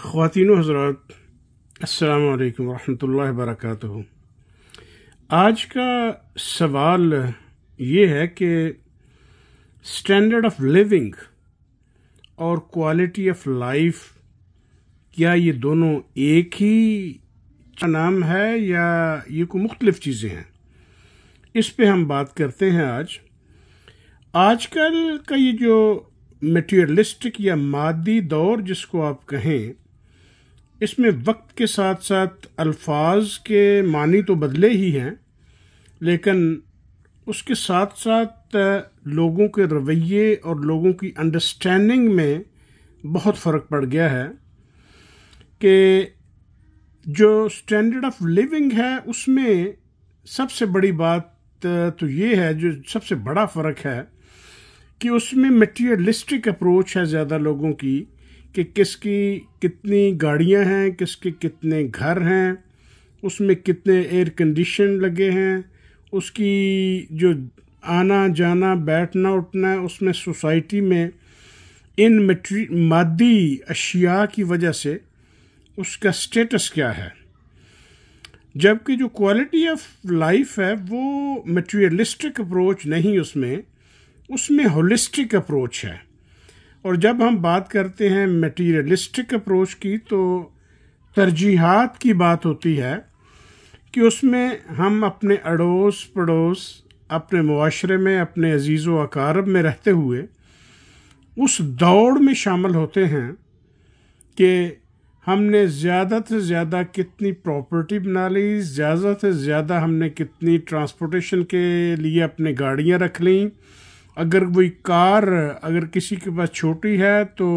ख़वातीनो हज़रात, अस्सलामु अलैकुम वरहमतुल्लाहि वबरकातुहू। आज का सवाल ये है कि स्टैंडर्ड ऑफ लिविंग और क्वालिटी ऑफ लाइफ, क्या ये दोनों एक ही नाम है या ये कोई मुख्तलिफ चीज़ें हैं? इस पे हम बात करते हैं आज। आजकल का ये जो मटीरियलिस्टिक या मादी दौर जिसको आप कहें, इसमें वक्त के साथ साथ अल्फाज के मानी तो बदले ही हैं, लेकिन उसके साथ साथ लोगों के रवैये और लोगों की अंडरस्टैंडिंग में बहुत फ़र्क पड़ गया है कि जो स्टैंडर्ड ऑफ लिविंग है उसमें सबसे बड़ी बात तो ये है, जो सबसे बड़ा फ़र्क है कि उसमें मटीरियलिस्टिक अप्रोच है ज़्यादा लोगों की, कि किसकी कितनी गाड़ियां हैं, किसके कितने घर हैं, उसमें कितने एयर कंडीशन लगे हैं, उसकी जो आना जाना बैठना उठना है उसमें सोसाइटी में इन मादी अशिया की वजह से उसका स्टेटस क्या है। जबकि जो क्वालिटी ऑफ लाइफ है वो मटीरियलिस्टिक अप्रोच नहीं, उसमें होलिस्टिक अप्रोच है। और जब हम बात करते हैं मटीरियलिस्टिक अप्रोच की तो तरजीहात की बात होती है कि उसमें हम अपने अड़ोस पड़ोस, अपने मुआशरे में, अपने अजीज़ व अकारब में रहते हुए उस दौड़ में शामिल होते हैं कि हमने ज़्यादा से ज़्यादा कितनी प्रॉपर्टी बना ली, ज़्यादा से ज़्यादा हमने कितनी ट्रांसपोर्टेशन के लिए अपने गाड़ियाँ रख लीं। अगर कोई कार अगर किसी के पास छोटी है तो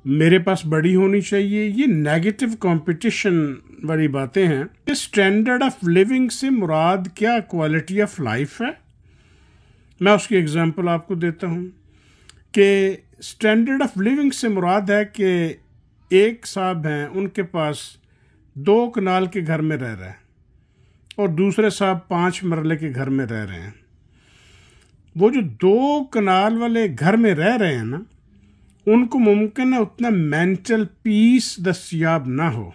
मेरे पास बड़ी होनी चाहिए। ये नेगेटिव कंपटीशन वाली बातें हैं। स्टैंडर्ड ऑफ लिविंग से मुराद क्या क्वालिटी ऑफ लाइफ है? मैं उसकी एग्जांपल आपको देता हूँ कि स्टैंडर्ड ऑफ लिविंग से मुराद है कि एक साहब हैं, उनके पास 2 कनाल के घर में रह रहे हैं और दूसरे साहब 5 मरले के घर में रह रहे हैं। वो जो 2 कनाल वाले घर में रह रहे हैं ना, उनको मुमकिन है उतना मेंटल पीस दस्तयाब ना हो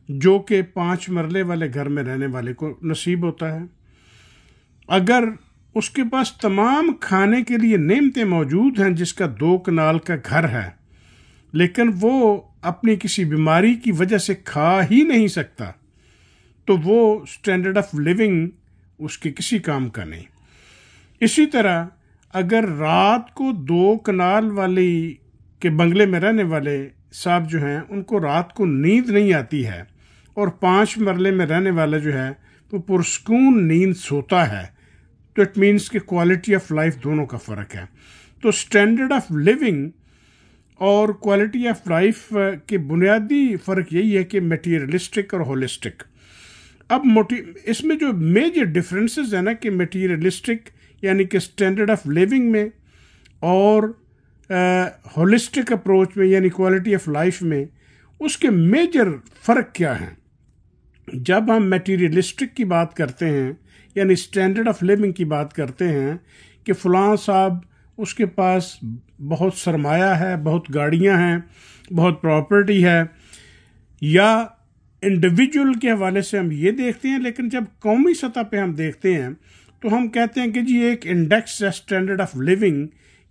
जो कि 5 मरले वाले घर में रहने वाले को नसीब होता है। अगर उसके पास तमाम खाने के लिए नेमतें मौजूद हैं, जिसका 2 कनाल का घर है, लेकिन वो अपनी किसी बीमारी की वजह से खा ही नहीं सकता, तो वो स्टैंडर्ड ऑफ लिविंग उसके किसी काम का नहीं। इसी तरह अगर रात को 2 कनाल वाली के बंगले में रहने वाले साहब जो हैं, उनको रात को नींद नहीं आती है और 5 मरले में रहने वाला जो है वो पुरस्कून नींद सोता है, तो इट मीन्स कि क्वालिटी ऑफ लाइफ दोनों का फ़र्क है। तो स्टैंडर्ड ऑफ लिविंग और क्वालिटी ऑफ लाइफ के बुनियादी फ़र्क यही है कि मटीरियलिस्टिक और होलिस्टिक। अब इसमें जो मेजर डिफरेंसेस है ना, कि मटीरियलिस्टिक यानी कि स्टैंडर्ड ऑफ लिविंग में और होलिस्टिक अप्रोच में यानी क्वालिटी ऑफ लाइफ में, उसके मेजर फ़र्क क्या हैं? जब हम मटीरियलिस्टिक की बात करते हैं यानी स्टैंडर्ड ऑफ लिविंग की बात करते हैं कि फ़लाँ साहब उसके पास बहुत सरमाया है, बहुत गाड़ियां हैं, बहुत प्रॉपर्टी है, या इंडिविजुअल के हवाले से हम ये देखते हैं। लेकिन जब कौमी सतह पे हम देखते हैं तो हम कहते हैं कि जी एक इंडेक्स है स्टैंडर्ड ऑफ लिविंग,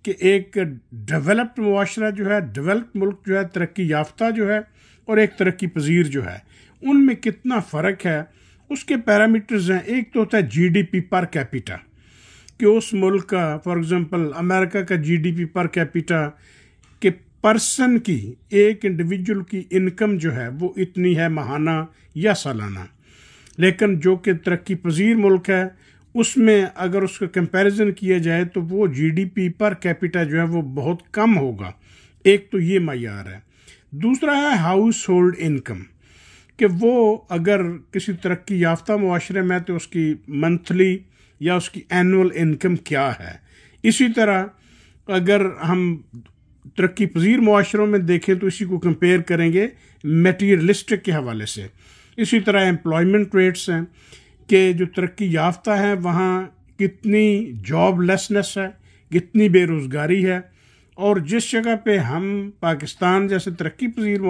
कि एक डेवलप्ड मुआशरा जो है, डेवलप्ड मुल्क जो है, तरक्की याफ्ता जो है, और एक तरक्की पजीर जो है, उनमें कितना फ़र्क है। उसके पैरामीटर्स हैं। एक तो होता है GDP पर कैपिटा, कि उस मुल्क का, फॉर एग्जांपल अमेरिका का GDP पर कैपिटा के पर्सन की, एक इंडिविजुअल की इनकम जो है वो इतनी है माहाना या सालाना। लेकिन जो कि तरक्की पजीर मुल्क है उसमें अगर उसका कंपैरिजन किया जाए तो वो GDP पर कैपिटा जो है वो बहुत कम होगा। एक तो ये मायार है। दूसरा है हाउस होल्ड इनकम, कि वो अगर किसी तरक्की याफ्ता मुआशरे में तो उसकी मंथली या उसकी एनुअल इनकम क्या है। इसी तरह अगर हम तरक्की पजीर मुआशरों में देखें तो इसी को कंपेयर करेंगे मटीरियलिस्टिक के हवाले से। इसी तरह एम्प्लॉयमेंट रेट्स हैं कि जो तरक्की याफ्ता है वहाँ कितनी जॉबलेसनेस है, कितनी बेरोज़गारी है, और जिस जगह पे हम पाकिस्तान जैसे तरक्की पजीर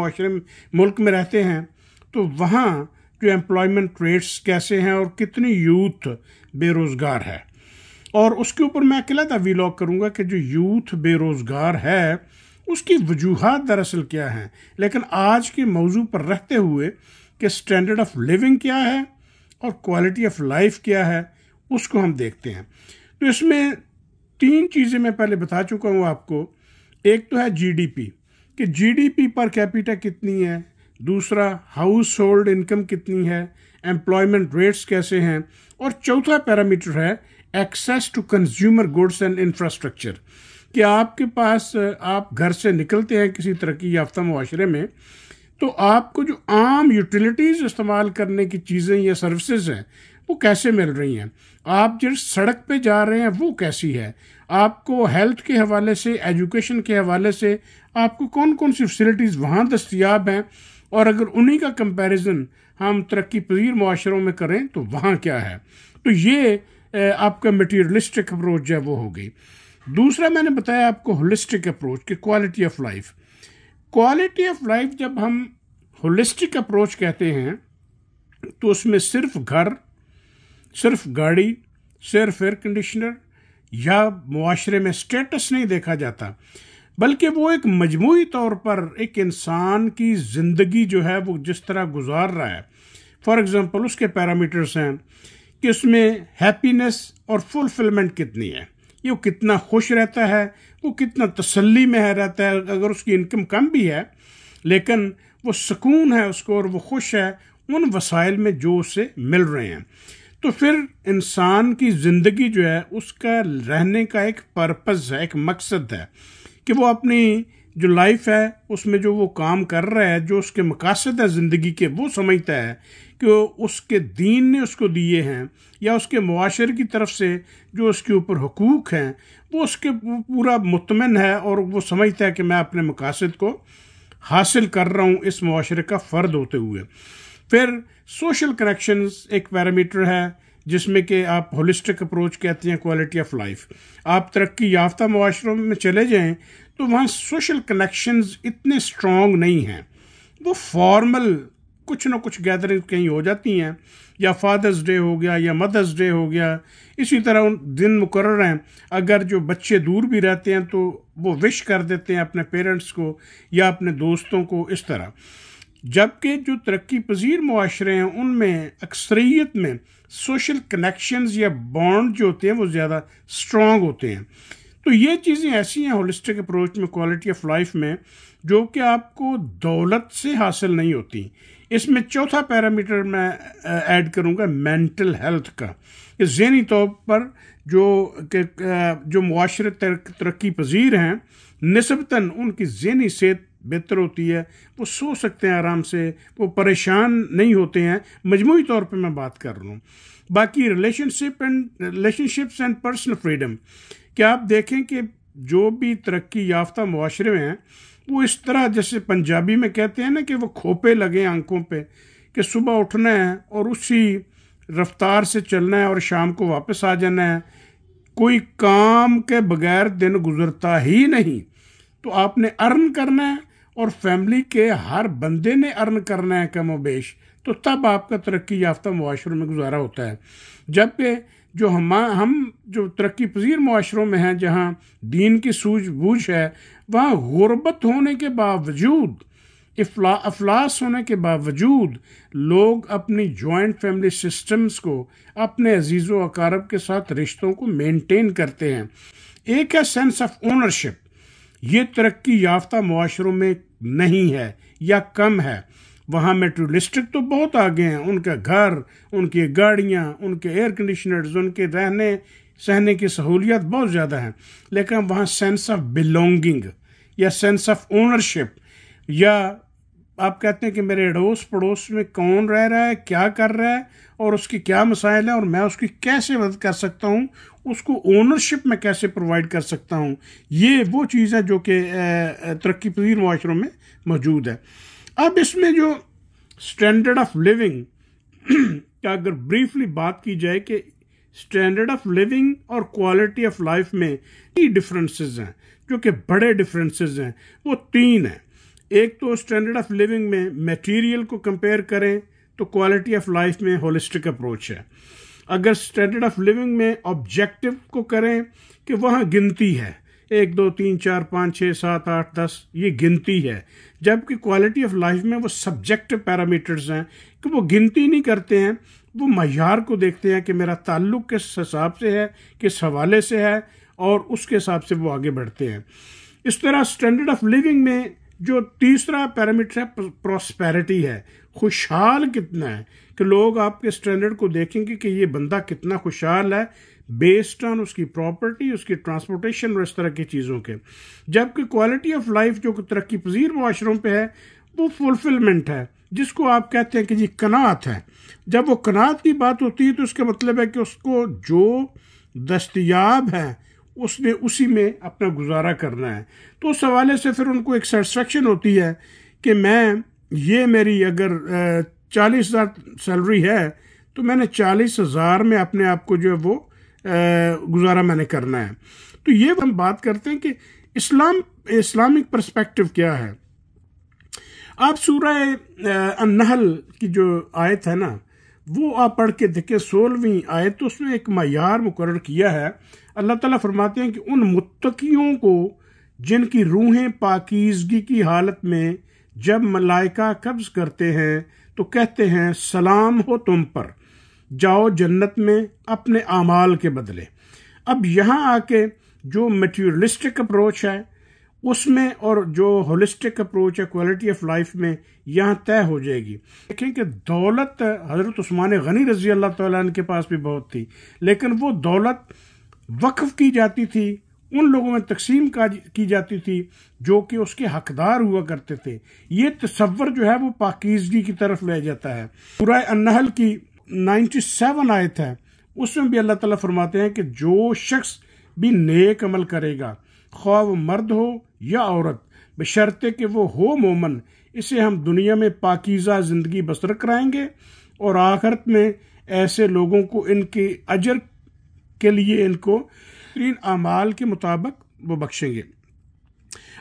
मुल्क में रहते हैं, तो वहाँ जो एम्प्लॉयमेंट रेट्स कैसे हैं और कितनी यूथ बेरोज़गार है, और उसके ऊपर मैं अकेला था वीलॉग करूँगा कि जो यूथ बेरोज़गार है उसकी वजूहात दरअसल क्या हैं। लेकिन आज के मौजू पर रहते हुए कि स्टैंडर्ड ऑफ लिविंग क्या है और क्वालिटी ऑफ लाइफ क्या है, उसको हम देखते हैं। तो इसमें 3 चीज़ें मैं पहले बता चुका हूँ आपको। एक तो है जीडीपी, कि जीडीपी पर कैपिटा कितनी है, दूसरा हाउस होल्ड इनकम कितनी है, एम्प्लॉयमेंट रेट्स कैसे हैं, और चौथा पैरामीटर है access to consumer goods and infrastructure, कि आपके पास, आप घर से निकलते हैं किसी तरक्की याफ्ता मुआशरे में, तो आपको जो आम यूटिलिटीज़ इस्तेमाल करने की चीज़ें या सर्विसेज हैं वो कैसे मिल रही हैं, आप जिस सड़क पे जा रहे हैं वो कैसी है, आपको हेल्थ के हवाले से, एजुकेशन के हवाले से आपको कौन कौन सी फैसिलिटीज़ वहाँ दस्तयाब हैं, और अगर उन्हीं का कंपैरिजन हम तरक्की पजीर मुआशरों में करें तो वहाँ क्या है। तो ये आपका मटीरियलिस्टिक अप्रोच जो है वो हो गई। दूसरा मैंने बताया आपको होलिस्टिक अप्रोच, कि quality of life. Quality of life जब हम होलिस्टिक अप्रोच कहते हैं तो उसमें सिर्फ घर, सिर्फ गाड़ी, सिर्फ एयर कंडीशनर या मुआशरे में स्टेटस नहीं देखा जाता, बल्कि वो एक मजमूई तौर पर एक इंसान की ज़िंदगी जो है वो जिस तरह गुजार रहा है। फॉर एग्ज़ाम्पल उसके पैरामीटर्स हैं कि उसमें हैप्पीनेस और फुलफिलमेंट कितनी है, ये वो कितना खुश रहता है, वो कितना तसल्ली में रहता है। अगर उसकी इनकम कम भी है लेकिन वो सुकून है उसको और वो खुश है उन वसाइल में जो उसे मिल रहे हैं। तो फिर इंसान की ज़िंदगी जो है उसका रहने का एक पर्पज़ है, एक मकसद है, कि वो अपनी जो लाइफ है उसमें जो वो काम कर रहा है, जो उसके मकासद है ज़िंदगी के, वो समझता है कि उसके दीन ने उसको दिए हैं या उसके मुआशरे की तरफ से जो उसके ऊपर हुकूक हैं वो उसके पूरा मुतमिन है, और वो समझता है कि मैं अपने मकासद को हासिल कर रहा हूँ इस मुआशरे का फ़र्द होते हुए। फिर सोशल कनेक्शंस एक पैरामीटर है जिसमें कि आप होलिस्टिक अप्रोच कहते हैं क्वालिटी ऑफ लाइफ। आप तरक्की याफ्ता मुआशरों में चले जाएं तो वहाँ सोशल कनेक्शंस इतने स्ट्रॉन्ग नहीं हैं, वो फॉर्मल कुछ ना कुछ गैदरिंग कहीं हो जाती हैं, या फादर्स डे हो गया या मदर्स डे हो गया, इसी तरह दिन मुकर्रर हैं। अगर जो बच्चे दूर भी रहते हैं तो वो विश कर देते हैं अपने पेरेंट्स को या अपने दोस्तों को, इस तरह। जबकि जो तरक्की पजीर मुआशरे हैं उनमें अक्सरियत में सोशल कनेक्शंस या बॉन्ड जो होते हैं वो ज़्यादा स्ट्रॉन्ग होते हैं। तो ये चीज़ें ऐसी हैं होलिस्टिक अप्रोच में, क्वालिटी ऑफ लाइफ में, जो कि आपको दौलत से हासिल नहीं होती। इसमें चौथा पैरामीटर मैं ऐड करूँगा मेंटल हेल्थ का, कि ज़हनी तौर पर जो मुआशरे तरक्की पजीर हैं निस्बतन उनकी ज़हनी सेहत बेहतर होती है, वो सो सकते हैं आराम से, वो परेशान नहीं होते हैं। मजमूई तौर पे मैं बात कर रहा हूँ। बाकी रिलेशनशिप्स एंड पर्सनल फ्रीडम, क्या आप देखें कि जो भी तरक्की याफ्ता मुआशरे में हैं वो इस तरह, जैसे पंजाबी में कहते हैं ना कि वो खोपे लगे आंखों पे, कि सुबह उठना है और उसी रफ्तार से चलना है और शाम को वापस आ जाना है, कोई काम के बगैर दिन गुजरता ही नहीं। तो आपने अर्न करना है और फैमिली के हर बंदे ने अर्न करना है कम बेश, तो तब आपका तरक्की याफ्ता मुआशरों में गुजारा होता है। जबकि जो हम जो तरक्की पजीर मुआशरों में हैं जहाँ दीन की सूझबूझ है, वहाँ गुर्बत होने के बावजूद, अफलास होने के बावजूद लोग अपनी जॉइंट फैमिली सिस्टम्स को, अपने अजीज़ व अकारब के साथ रिश्तों को मेंटेन करते हैं। एक है सेंस ऑफ ओनरशिप, ये तरक्की याफ्ता मुआशरों में नहीं है या कम है। वहाँ मेटेरियलिस्टिक तो बहुत आगे हैं, उनका घर, उनकी गाड़ियाँ, उनके एयर कंडीशनर्स, उनके रहने सहने की सहूलियत बहुत ज़्यादा हैं, लेकिन वहाँ सेंस ऑफ बिलोंगिंग या सेंस ऑफ ओनरशिप, या आप कहते हैं कि मेरे अड़ोस पड़ोस में कौन रह रहा है, क्या कर रहा है और उसकी क्या मसाइल है और मैं उसकी कैसे मदद कर सकता हूँ, उसको ओनरशिप में कैसे प्रोवाइड कर सकता हूँ, ये वो चीज़ है जो कि तरक्की पजीर मुआशरों में मौजूद है। अब इसमें जो स्टैंडर्ड ऑफ लिविंग का अगर ब्रीफली बात की जाए कि स्टैंडर्ड ऑफ लिविंग और क्वालिटी ऑफ लाइफ में ही डिफरेंसेस हैं, जो कि बड़े डिफरेंसेस हैं। वो तीन हैं। एक तो स्टैंडर्ड ऑफ लिविंग में मटेरियल को कंपेयर करें तो क्वालिटी ऑफ लाइफ में होलिस्टिक अप्रोच है। अगर स्टैंडर्ड ऑफ लिविंग में ऑब्जेक्टिव को करें कि वहाँ गिनती है, 1 2 3 4 5 6 7 8 10, ये गिनती है, जबकि क्वालिटी ऑफ लाइफ में वो सब्जेक्टिव पैरामीटर्स हैं कि वो गिनती नहीं करते हैं, वो मयार को देखते हैं कि मेरा ताल्लुक किस हिसाब से है, किस हवाले से है, और उसके हिसाब से वो आगे बढ़ते हैं। इस तरह स्टैंडर्ड ऑफ लिविंग में जो तीसरा पैरामीटर है प्रॉस्पेरिटी है, खुशहाल कितना है, कि लोग आपके स्टैंडर्ड को देखेंगे कि ये बंदा कितना खुशहाल है बेस्ड ऑन उसकी प्रॉपर्टी, उसकी ट्रांसपोर्टेशन और इस तरह की चीज़ों के। जबकि क्वालिटी ऑफ लाइफ जो तरक्की पजीर माशरों पे है वो फुलफिलमेंट है, जिसको आप कहते हैं कि जी कनात है। जब वो कनात की बात होती है तो उसका मतलब है कि उसको जो दस्तयाब है उसने उसी में अपना गुजारा करना है। तो उस हवाले से फिर उनको एक सेटिस्फेक्शन होती है कि मैं ये मेरी अगर 40,000 सैलरी है तो मैंने 40,000 में अपने आप को जो है वो गुजारा मैंने करना है। तो ये हम बात करते हैं कि इस्लामिक पर्सपेक्टिव क्या है। आप सूरह अन्नहल की जो आयत है ना, वो आप पढ़ के देखें, 16वीं आयत, तो उसमें एक मयार मुकर्रर किया है। अल्लाह ताला फरमाते हैं कि उन मुत्तकियों को जिनकी रूहें पाकीज़गी की हालत में जब मलाइका कब्ज करते हैं तो कहते हैं सलाम हो तुम पर, जाओ जन्नत में अपने आमाल के बदले। अब यहाँ आके जो मटीरियलिस्टिक अप्रोच है उसमें और जो होलिस्टिक अप्रोच है क्वालिटी ऑफ लाइफ में, यहाँ तय हो जाएगी। देखें कि दौलत हजरत उस्मान गनी रजी अल्लाह तआला अन्हु के पास भी बहुत थी, लेकिन वो दौलत वक्फ की जाती थी, उन लोगों में तकसीम की जाती थी जो कि उसके हकदार हुआ करते थे। ये तसव्वुर जो है वो पाकीज़गी की तरफ ले जाता है। सूरह अन्नहल की 97 आयत है, उसमें भी अल्लाह ताला फरमाते हैं कि जो शख्स भी नेक अमल करेगा, ख्वाह वो मर्द हो या औरत, बशर्ते कि वो हो मोमन, इसे हम दुनिया में पाकीज़ा ज़िंदगी बसर कराएंगे और आखिरत में ऐसे लोगों को इनके अजर के लिए इनको तीन अमाल के मुताबिक वो बख्शेंगे।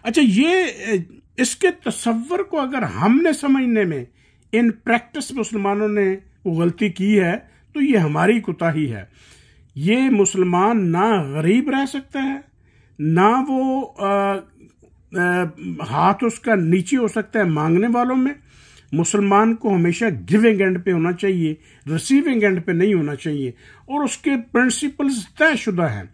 अच्छा, ये इसके तसव्वुर को अगर हमने समझने में इन प्रैक्टिस मुसलमानों ने वो गलती की है तो ये हमारी कोताही है। ये मुसलमान ना गरीब रह सकता है, ना वो हाथ उसका नीचे हो सकता है मांगने वालों में। मुसलमान को हमेशा गिविंग एंड पे होना चाहिए, रिसीविंग एंड पे नहीं होना चाहिए। और उसके प्रिंसिपल्स तयशुदा हैं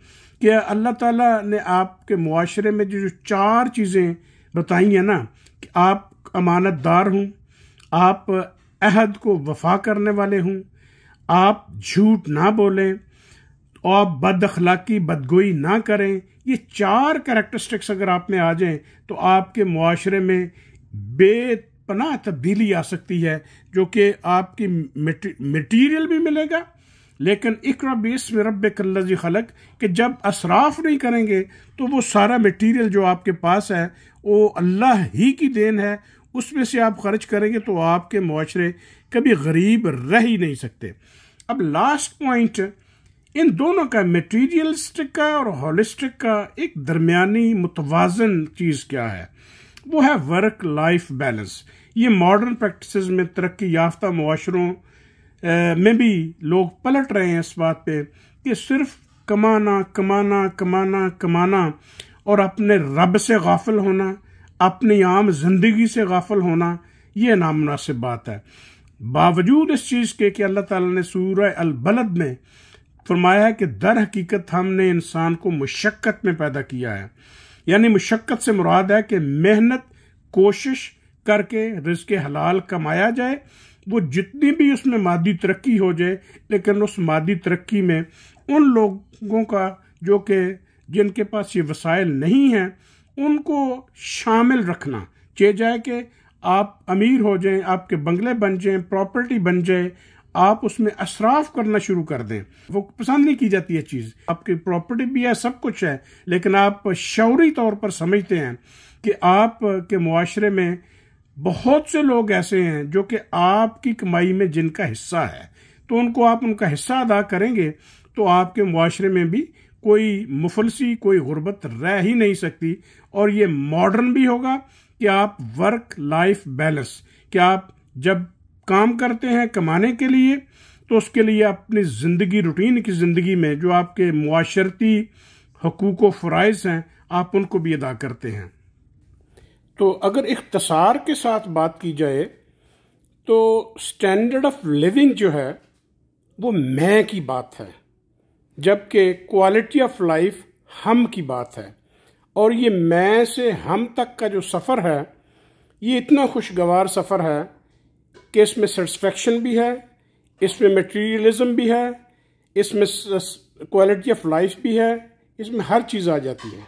कि अल्लाह ताला ने आपके मुआशरे में जो 4 चीज़ें बताई हैं ना, कि आप अमानतदार हूँ, आप अहद को वफा करने वाले हूँ, आप झूठ ना बोलें और बद अखलाकी बदगोई ना करें। ये 4 कैरेक्टरिस्टिक्स अगर आप में आ जाएं तो आपके मुआशरे में बेपनाह तब्दीली आ सकती है, जो कि आपकी मटीरियल भी मिलेगा, लेकिन इक़रा बिस्मि रब्बिकल्लज़ी खलक़ कि जब असराफ नहीं करेंगे तो वो सारा मटीरियल जो आपके पास है वो अल्लाह ही की देन है, उसमें से आप खर्च करेंगे तो आपके मुआशरे कभी गरीब रह ही नहीं सकते। अब लास्ट पॉइंट, इन दोनों का, मटीरियलिस्टिक का और होलिस्टिक का, एक दरमियानी मुतवाज़न चीज़ क्या है, वो है वर्क लाइफ बैलेंस। ये मॉडर्न प्रैक्टिसेस में तरक्की याफ्ता मुआशरों में भी लोग पलट रहे हैं इस बात पे कि सिर्फ कमाना कमाना कमाना कमाना और अपने रब से गाफिल होना, अपनी आम जिंदगी से गाफिल होना, ये नामुनासिब बात है। बावजूद इस चीज़ के कि अल्लाह ताला ने सूरह अल बलद में फरमाया है कि दर हकीकत हमने इंसान को मुशक्कत में पैदा किया है। यानी मुशक्कत से मुराद है कि मेहनत कोशिश करके रिज़्क़ हलाल कमाया जाए, वो जितनी भी उसमें मादी तरक्की हो जाए, लेकिन उस मादी तरक्की में उन लोगों का जो कि जिनके पास ये वसाइल नहीं हैं उनको शामिल रखना चाहिए जाए कि आप अमीर हो जाएं, आपके बंगले बन जाएं, प्रॉपर्टी बन जाए, आप उसमें असराफ करना शुरू कर दें। वो पसंद नहीं की जाती है चीज़, आपकी प्रॉपर्टी भी है, सब कुछ है, लेकिन आप शौरी तौर पर समझते हैं कि आपके मुआशरे में बहुत से लोग ऐसे हैं जो कि आपकी कमाई में जिनका हिस्सा है, तो उनको आप उनका हिस्सा अदा करेंगे तो आपके मुआशरे में भी कोई मुफलसी, कोई गुर्बत रह ही नहीं सकती। और ये मॉडर्न भी होगा कि आप वर्क लाइफ बैलेंस, कि आप जब काम करते हैं कमाने के लिए, तो उसके लिए अपनी ज़िंदगी, रूटीन की ज़िंदगी में जो आपके मुआशरती हकूक़ व फ़राइज़ हैं, आप उनको भी अदा करते हैं। तो अगर इख्तिसार के साथ बात की जाए तो स्टैंडर्ड ऑफ लिविंग जो है वो मैं की बात है, जबकि क्वालिटी ऑफ लाइफ हम की बात है। और ये मैं से हम तक का जो सफ़र है, ये इतना खुशगवार सफ़र है कि इसमें सेटिस्फेक्शन भी है, इसमें मटेरियलिज्म भी है, इसमें क्वालिटी ऑफ लाइफ भी है, इसमें हर चीज़ आ जाती है।